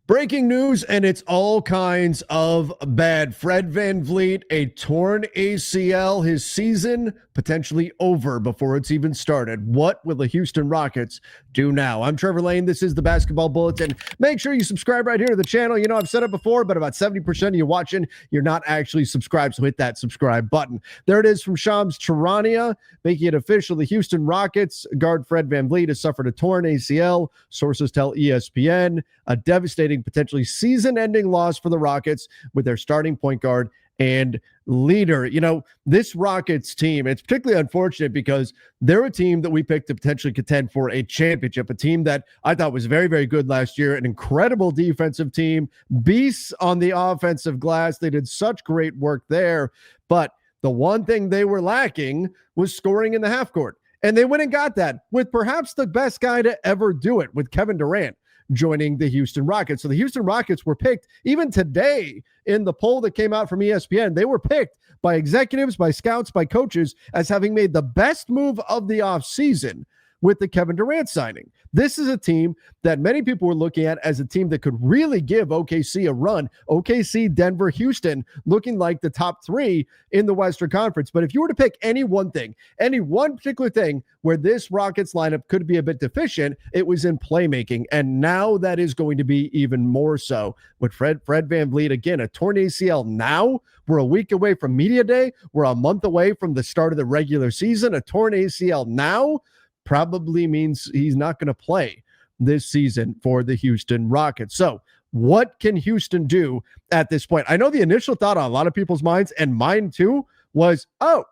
Breaking news, and it's all kinds of bad. Fred VanVleet, a torn ACL, his season potentially over before it's even started. What will the Houston Rockets do now? I'm Trevor Lane. This is the Basketball Bulletin. Make sure you subscribe right here to the channel. You know, I've said it before, but about 70% of you watching, you're not actually subscribed, so hit that subscribe button. There it is from Shams Charania, making it official. The Houston Rockets guard Fred VanVleet has suffered a torn ACL. Sources tell ESPN, a devastating, potentially season-ending loss for the Rockets with their starting point guard and leader. You know, this Rockets team, it's particularly unfortunate because they're a team that we picked to potentially contend for a championship, a team that I thought was very, very good last year, an incredible defensive team, beasts on the offensive glass. They did such great work there, but the one thing they were lacking was scoring in the half court. And they went and got that with perhaps the best guy to ever do it, with Kevin Durant joining the Houston Rockets. So the Houston Rockets were picked even today in the poll that came out from ESPN. They were picked by executives, by scouts, by coaches as having made the best move of the offseason with the Kevin Durant signing. This is a team that many people were looking at as a team that could really give OKC a run. OKC, Denver, Houston, looking like the top three in the Western Conference. But if you were to pick any one thing, any one particular thing where this Rockets lineup could be a bit deficient, it was in playmaking. And now that is going to be even more so with Fred VanVleet. Again, a torn ACL now. We're a week away from media day. We're a month away from the start of the regular season. A torn ACL now probably means he's not going to play this season for the Houston Rockets. So what can Houston do at this point? I know the initial thought on a lot of people's minds, and mine too, was, oh,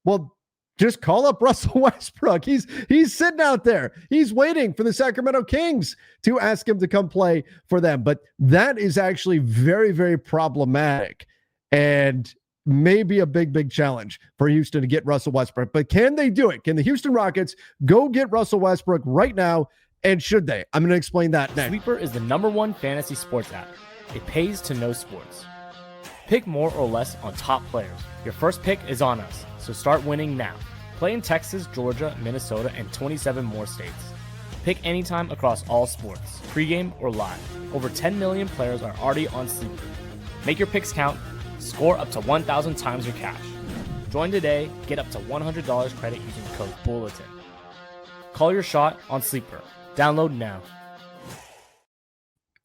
well, just call up Russell Westbrook. He's sitting out there. He's waiting for the Sacramento Kings to ask him to come play for them. But that is actually very, very problematic and maybe a big challenge for Houston to get Russell Westbrook. But can they do it? Can the Houston Rockets go get Russell Westbrook right now? And should they? I'm going to explain that next. Sleeper is the #1 fantasy sports app. It pays to know sports. Pick more or less on top players. Your first pick is on us, so start winning now. Play in Texas, Georgia, Minnesota, and 27 more states. Pick anytime across all sports, pregame or live. Over 10 million players are already on Sleeper. Make your picks count. Score up to 1,000 times your cash. Join today. Get up to $100 credit using code Bulletin. Call your shot on Sleeper. Download now.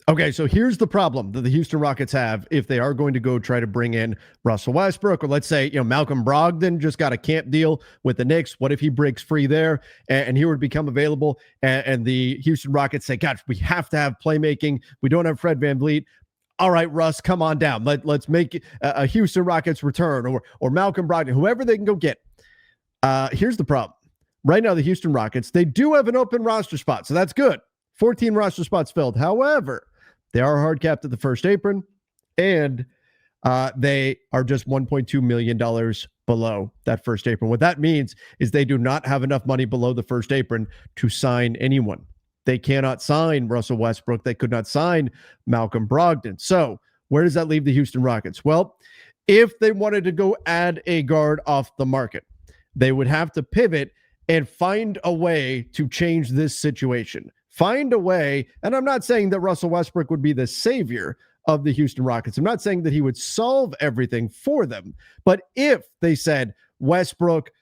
Okay, so here's the problem that the Houston Rockets have if they are going to go try to bring in Russell Westbrook, or let's say, Malcolm Brogdon just got a camp deal with the Knicks. What if he breaks free there and he would become available and the Houston Rockets say, gosh, we have to have playmaking. We don't have Fred VanVleet. All right, Russ, come on down. Let's make a Houston Rockets return or Malcolm Brogdon, whoever they can go get. Here's the problem. Right now, the Houston Rockets, they do have an open roster spot, so that's good. 14 roster spots filled. However, they are hard capped at the first apron, and they are just $1.2 million below that first apron. What that means is they do not have enough money below the first apron to sign anyone. They cannot sign Russell Westbrook. They could not sign Malcolm Brogdon. So where does that leave the Houston Rockets? Well, if they wanted to go add a guard off the market, they would have to pivot and find a way to change this situation. Find a way, and I'm not saying that Russell Westbrook would be the savior of the Houston Rockets. I'm not saying that he would solve everything for them. But if they said Westbrook,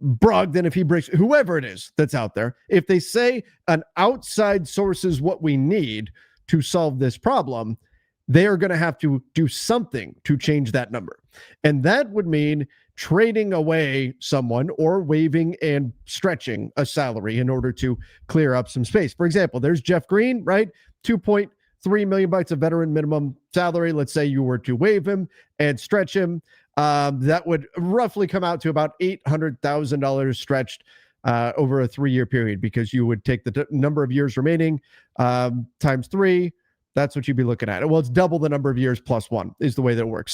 Brogdon, if he breaks, whoever it is that's out there, if they say an outside source is what we need to solve this problem, they are going to have to do something to change that number. And that would mean trading away someone or waiving and stretching a salary in order to clear up some space. For example, there's Jeff Green, right? $2.3 million of veteran minimum salary. Let's say you were to waive him and stretch him. That would roughly come out to about $800,000 stretched over a 3-year period, because you would take the number of years remaining times 3. That's what you'd be looking at. Well, it's double the number of years plus 1 is the way that it works.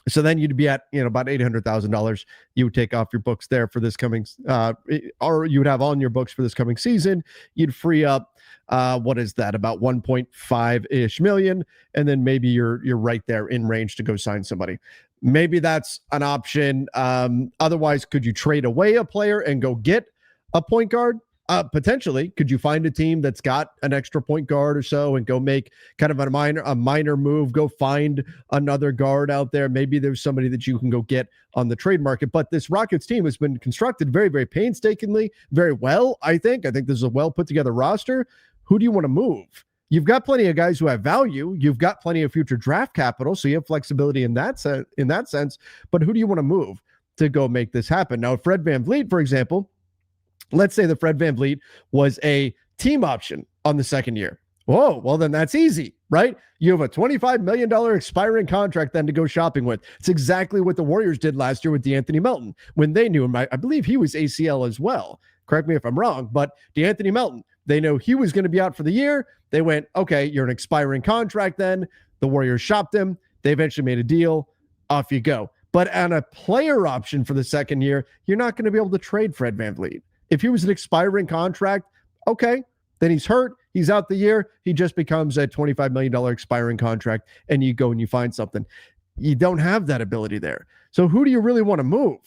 So then you'd be at, about $800,000 you would take off your books there for this coming, or you would have on your books for this coming season. You'd free up, what is that, about 1.5-ish million. And then maybe you're right there in range to go sign somebody. Maybe that's an option. Otherwise, could you trade away a player and go get a point guard? Potentially, could you find a team that's got an extra point guard or so and go make kind of a minor move, go find another guard out there? Maybe there's somebody that you can go get on the trade market. But this Rockets team has been constructed very, very painstakingly, very well, I think. I think this is a well put together roster. Who do you want to move? You've got plenty of guys who have value. You've got plenty of future draft capital, so you have flexibility in that sense. But who do you want to move to go make this happen? Now, Fred VanVleet, for example, let's say that Fred VanVleet was a team option on the second year. Whoa, well, then that's easy, right? You have a $25 million expiring contract then to go shopping with. It's exactly what the Warriors did last year with DeAnthony Melton when they knew him. I believe he was ACL as well. Correct me if I'm wrong, but DeAnthony Melton, they know he was going to be out for the year. They went, okay, you're an expiring contract then. The Warriors shopped him. They eventually made a deal. Off you go. But on a player option for the second year, you're not going to be able to trade Fred VanVleet. If he was an expiring contract, okay, then he's hurt. He's out the year. He just becomes a $25 million expiring contract, and you go and you find something. You don't have that ability there. So who do you really want to move?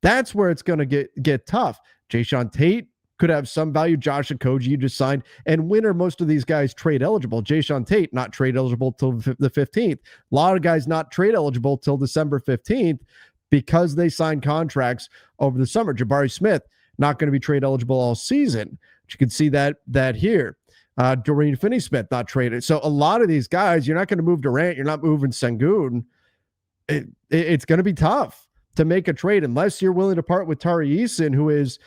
That's where it's going to get tough. Jayshawn Tate could have some value. Josh Okogie you just signed. And when are most of these guys trade eligible? Jayshawn Tate not trade eligible till the 15th. A lot of guys not trade eligible till December 15th because they signed contracts over the summer. Jabari Smith not going to be trade eligible all season. But you can see that here. Dorian Finney-Smith not traded. So a lot of these guys, you're not going to move Durant. You're not moving Sengun. It's going to be tough to make a trade unless you're willing to part with Tari Eason, who is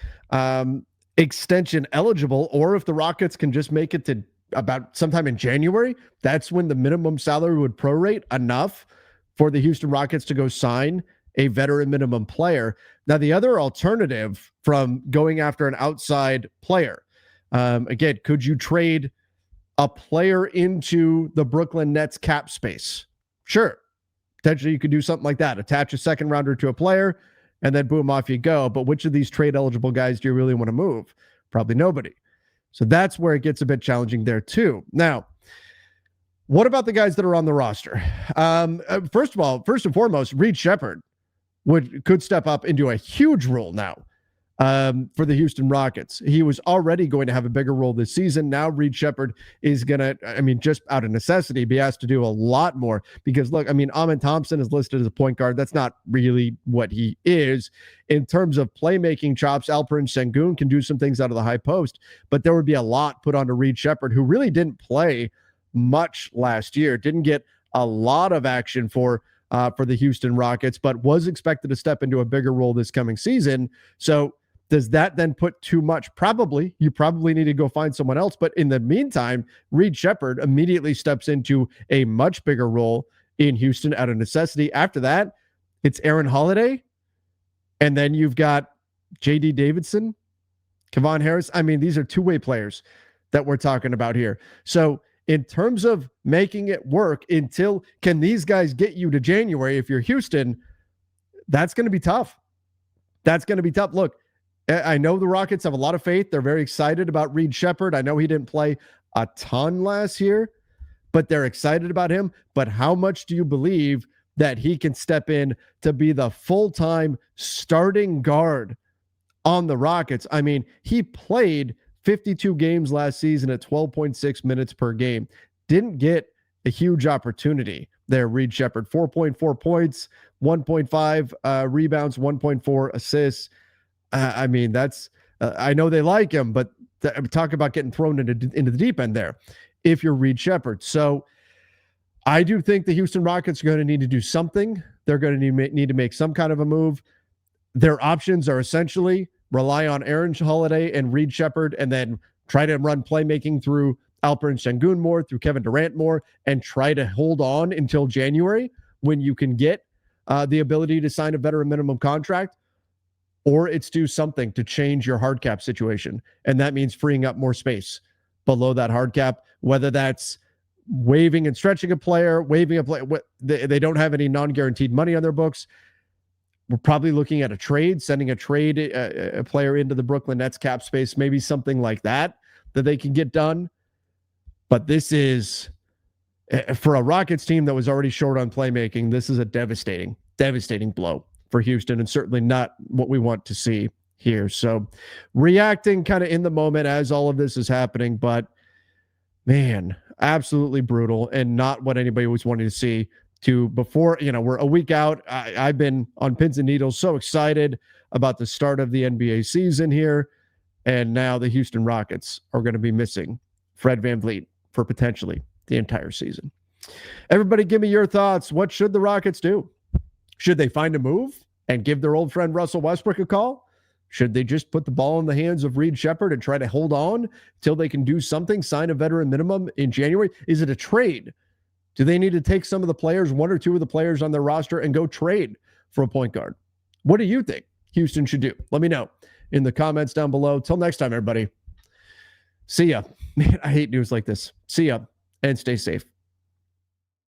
extension eligible, or if the Rockets can just make it to about sometime in January, that's when the minimum salary would prorate enough for the Houston Rockets to go sign a veteran minimum player. Now, the other alternative from going after an outside player, again, could you trade a player into the Brooklyn Nets cap space? Sure. Potentially you could do something like that. Attach a second rounder to a player, and then boom, off you go. But which of these trade eligible guys do you really want to move? Probably nobody. So that's where it gets a bit challenging there too. Now, what about the guys that are on the roster? First and foremost, Reed Sheppard could step up into a huge role now for the Houston Rockets. He was already going to have a bigger role this season. Now Reed Sheppard is going to, just out of necessity, be asked to do a lot more because, look, Amen Thompson is listed as a point guard. That's not really what he is. In terms of playmaking chops, Alperen Sengun can do some things out of the high post, but there would be a lot put onto Reed Sheppard, who really didn't play much last year, didn't get a lot of action for the Houston Rockets, but was expected to step into a bigger role this coming season. So does that then put too much? Probably. You probably need to go find someone else. But in the meantime, Reed Sheppard immediately steps into a much bigger role in Houston out of necessity. After that, it's Aaron Holiday. And then you've got J.D. Davidson, Kevon Harris. These are two-way players that we're talking about here. So in terms of making it work can these guys get you to January? If you're Houston, that's going to be tough. That's going to be tough. Look, I know the Rockets have a lot of faith. They're very excited about Reed Sheppard. I know he didn't play a ton last year, but they're excited about him. But how much do you believe that he can step in to be the full-time starting guard on the Rockets? He played 52 games last season at 12.6 minutes per game. Didn't get a huge opportunity there, Reed Sheppard. 4.4 points, 1.5 rebounds, 1.4 assists. That's I know they like him, but talk about getting thrown into the deep end there if you're Reed Sheppard. So I do think the Houston Rockets are going to need to do something. They're going to need to make some kind of a move. Their options are essentially rely on Aaron Holiday and Reed Sheppard, and then try to run playmaking through Alperen Sengun more, through Kevin Durant more, and try to hold on until January when you can get the ability to sign a veteran minimum contract, or it's do something to change your hard cap situation. And that means freeing up more space below that hard cap, whether that's waiving and stretching a player, they don't have any non-guaranteed money on their books. We're probably looking at a trade, sending a player into the Brooklyn Nets cap space, maybe something like that they can get done. But this is, for a Rockets team that was already short on playmaking, this is a devastating blow for Houston, and certainly not what we want to see here. So reacting kind of in the moment as all of this is happening, but man, absolutely brutal and not what anybody was wanting to see. To before, we're a week out. I've been on pins and needles, so excited about the start of the NBA season here. And now the Houston Rockets are going to be missing Fred VanVleet for potentially the entire season. Everybody give me your thoughts. What should the Rockets do? Should they find a move and give their old friend Russell Westbrook a call? Should they just put the ball in the hands of Reed Shepherd and try to hold on till they can do something, sign a veteran minimum in January? Is it a trade? Do they need to take some of the players, one or two of the players on their roster, and go trade for a point guard? What do you think Houston should do? Let me know in the comments down below. Till next time, everybody. See ya. Man, I hate news like this. See ya and stay safe.